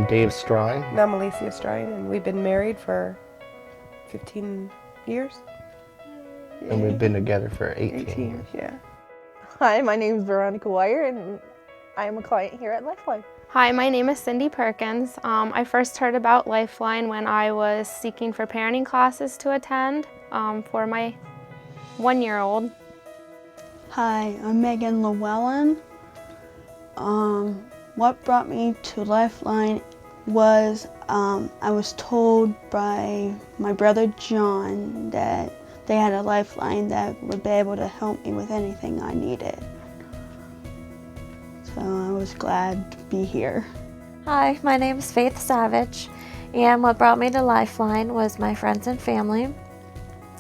I'm Dave Strine. And I'm Alicia Strine, and we've been married for 15 years. And we've been together for 18 years. Yeah. Hi, my name is Veronica Wire, and I am a client here at Lifeline. Hi, my name is Cindy Perkins. I first heard about Lifeline when I was seeking for parenting classes to attend for my 1-year-old. Hi, I'm Megan Llewellyn. What brought me to Lifeline was I was told by my brother John that they had a Lifeline that would be able to help me with anything I needed. So I was glad to be here. Hi, my name is Faith Savage, and what brought me to Lifeline was my friends and family.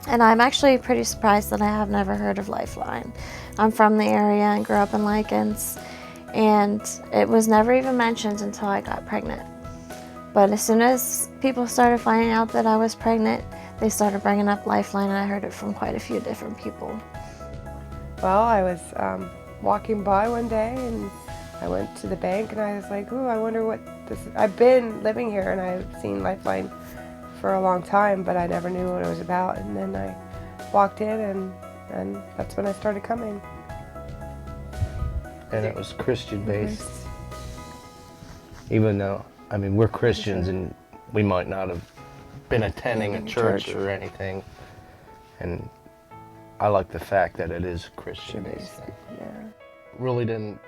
And I'm actually pretty surprised that I have never heard of Lifeline. I'm from the area and grew up in Lycans, and it was never even mentioned until I got pregnant. But as soon as people started finding out that I was pregnant, they started bringing up Lifeline, and I heard it from quite a few different people. Well, I was walking by one day, and I went to the bank, and I was like, ooh, I wonder what this is. I've been living here, and I've seen Lifeline for a long time, but I never knew what it was about. And then I walked in, and that's when I started coming. And it was Christian-based. Even though, I mean, we're Christians and we might not have been attending a church or anything. And I like the fact that it is Christian-based. Yeah. Really didn't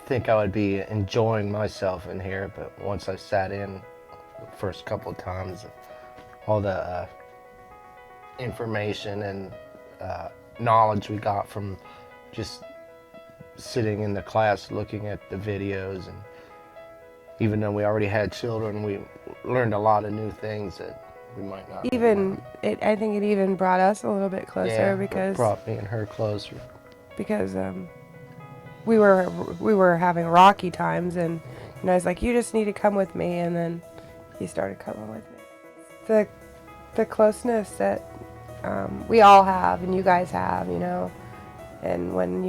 think I would be enjoying myself in here, but once I sat in the first couple of times, all the information and knowledge we got from just sitting in the class looking at the videos, and even though we already had children, we learned a lot of new things that we might not. I think it even brought us a little bit closer, because it brought me and her closer. Because we were having rocky times, and I was like, you just need to come with me, and then he started coming with me. The closeness that we all have, and you guys have, and when,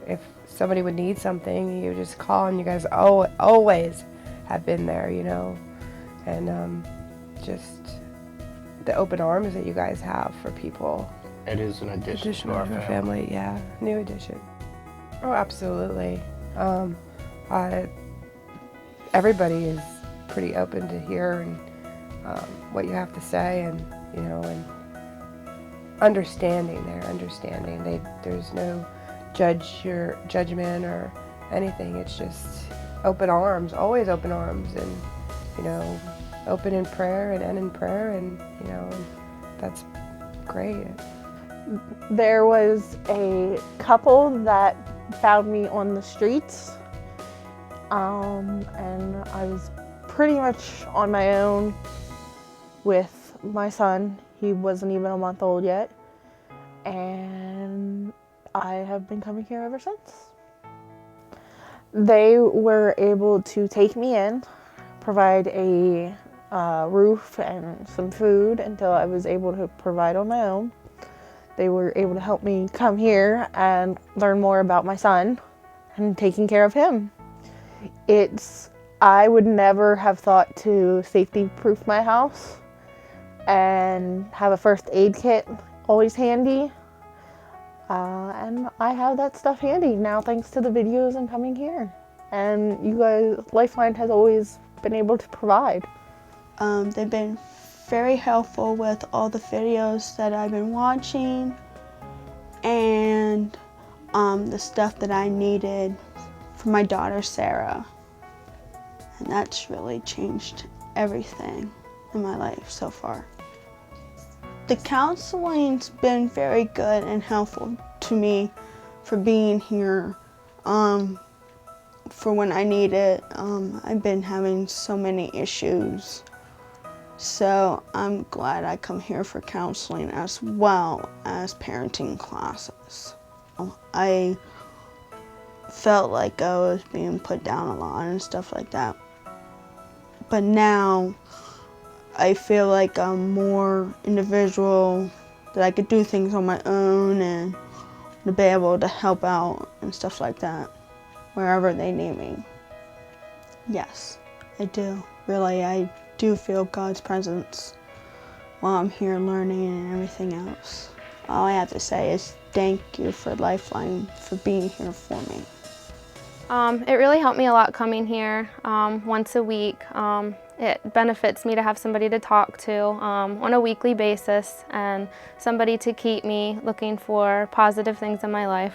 if somebody would need something, you just call, and you guys always have been there, and just the open arms that you guys have for people. It is an addition to our family. Yeah, new addition. Oh, absolutely. Everybody is pretty open to hearing what you have to say, and and understanding. There's no judgment or anything. It's just open arms, always open arms, and open in prayer and end in prayer, and and that's great. There was a couple that found me on the streets, and I was pretty much on my own with my son. He wasn't even a month old yet, and I have been coming here ever since. They were able to take me in, provide a roof and some food until I was able to provide on my own. They were able to help me come here and learn more about my son and taking care of him. I would never have thought to safety-proof my house and have a first aid kit always handy. And I have that stuff handy now thanks to the videos and coming here. And you guys, Lifeline has always been able to provide. They've been very helpful with all the videos that I've been watching, and the stuff that I needed for my daughter Sarah. And that's really changed everything in my life so far. The counseling's been very good and helpful to me for being here, for when I need it. I've been having so many issues. So I'm glad I come here for counseling as well as parenting classes. I felt like I was being put down a lot and stuff like that. But now I feel like I'm more individual, that I could do things on my own and to be able to help out and stuff like that wherever they need me. Yes. I do. Really, I do feel God's presence while I'm here learning and everything else. All I have to say is thank you for Lifeline for being here for me. It really helped me a lot coming here once a week. It benefits me to have somebody to talk to on a weekly basis and somebody to keep me looking for positive things in my life.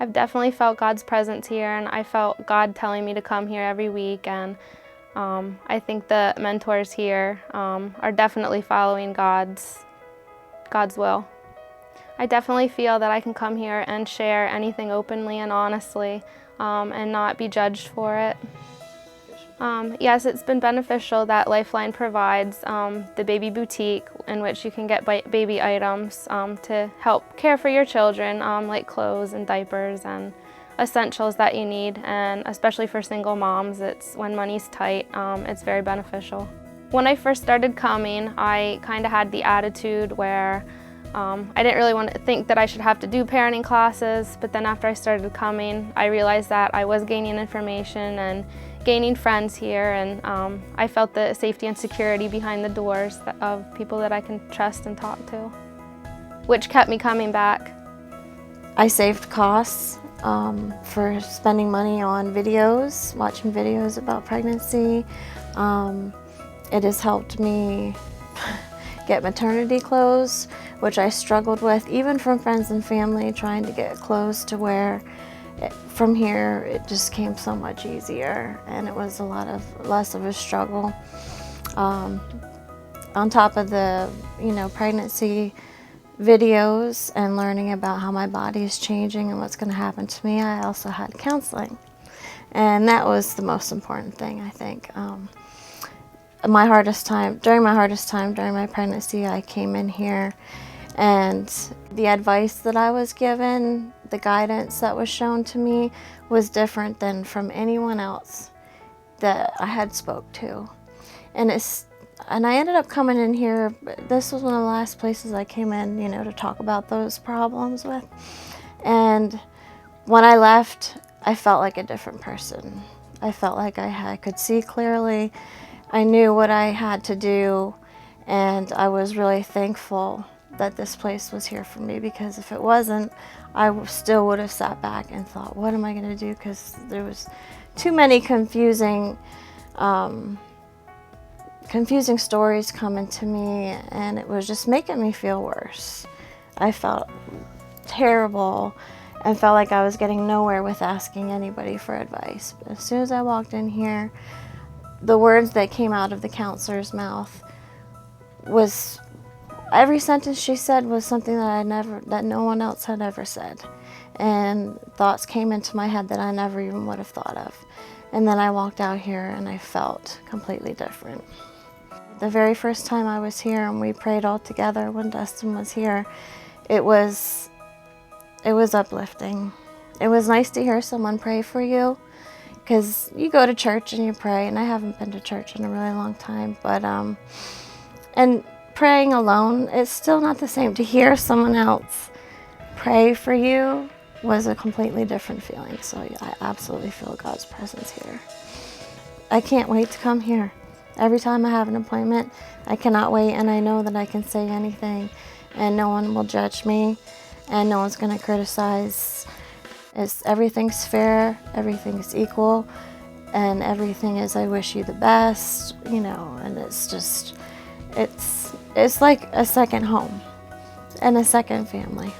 I've definitely felt God's presence here, and I felt God telling me to come here every week, and I think the mentors here are definitely following God's will. I definitely feel that I can come here and share anything openly and honestly and not be judged for it. Yes, it's been beneficial that Lifeline provides the baby boutique in which you can get baby items to help care for your children, like clothes and diapers and essentials that you need, and especially for single moms, when money's tight, it's very beneficial. When I first started coming, I kind of had the attitude where I didn't really want to think that I should have to do parenting classes, but then after I started coming, I realized that I was gaining information and gaining friends here, and I felt the safety and security behind the doors of people that I can trust and talk to, which kept me coming back. I saved costs for spending money on videos, watching videos about pregnancy. It has helped me get maternity clothes, which I struggled with, even from friends and family, trying to get clothes to wear. From here, it just came so much easier, and it was less of a struggle. On top of the, pregnancy videos and learning about how my body is changing and what's going to happen to me, I also had counseling, and that was the most important thing, I think. During my hardest time during my pregnancy, I came in here, and the advice that I was given, the guidance that was shown to me, was different than from anyone else that I had spoke to. And I ended up coming in here. This was one of the last places I came in, to talk about those problems with. And when I left, I felt like a different person. I felt like I could see clearly. I knew what I had to do, and I was really thankful that this place was here for me, because if it wasn't, I still would have sat back and thought, what am I going to do? Because there was too many confusing stories coming to me, and it was just making me feel worse. I felt terrible and felt like I was getting nowhere with asking anybody for advice. But as soon as I walked in here, the words that came out of the counselor's mouth was, every sentence she said was something that no one else had ever said. And thoughts came into my head that I never even would have thought of. And then I walked out here and I felt completely different. The very first time I was here and we prayed all together when Dustin was here, it was uplifting. It was nice to hear someone pray for you, because you go to church and you pray, and I haven't been to church in a really long time, but and praying alone, it's still not the same. To hear someone else pray for you was a completely different feeling. So I absolutely feel God's presence here. I can't wait to come here. Every time I have an appointment, I cannot wait, and I know that I can say anything and no one will judge me and no one's going to criticize. Everything's fair, everything's equal, and everything is, I wish you the best, and it's like a second home and a second family.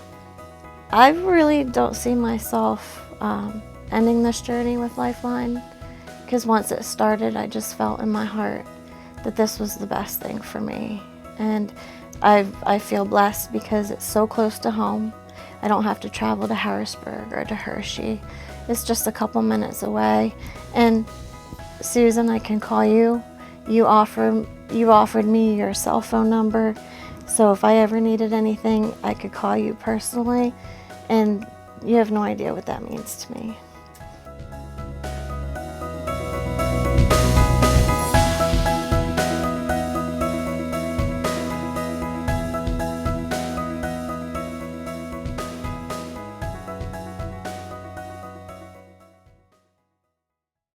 I really don't see myself ending this journey with Lifeline, because once it started, I just felt in my heart that this was the best thing for me. And I feel blessed because it's so close to home. I don't have to travel to Harrisburg or to Hershey. It's just a couple minutes away. And Susan, I can call you. You offered me your cell phone number, so if I ever needed anything, I could call you personally, and you have no idea what that means to me.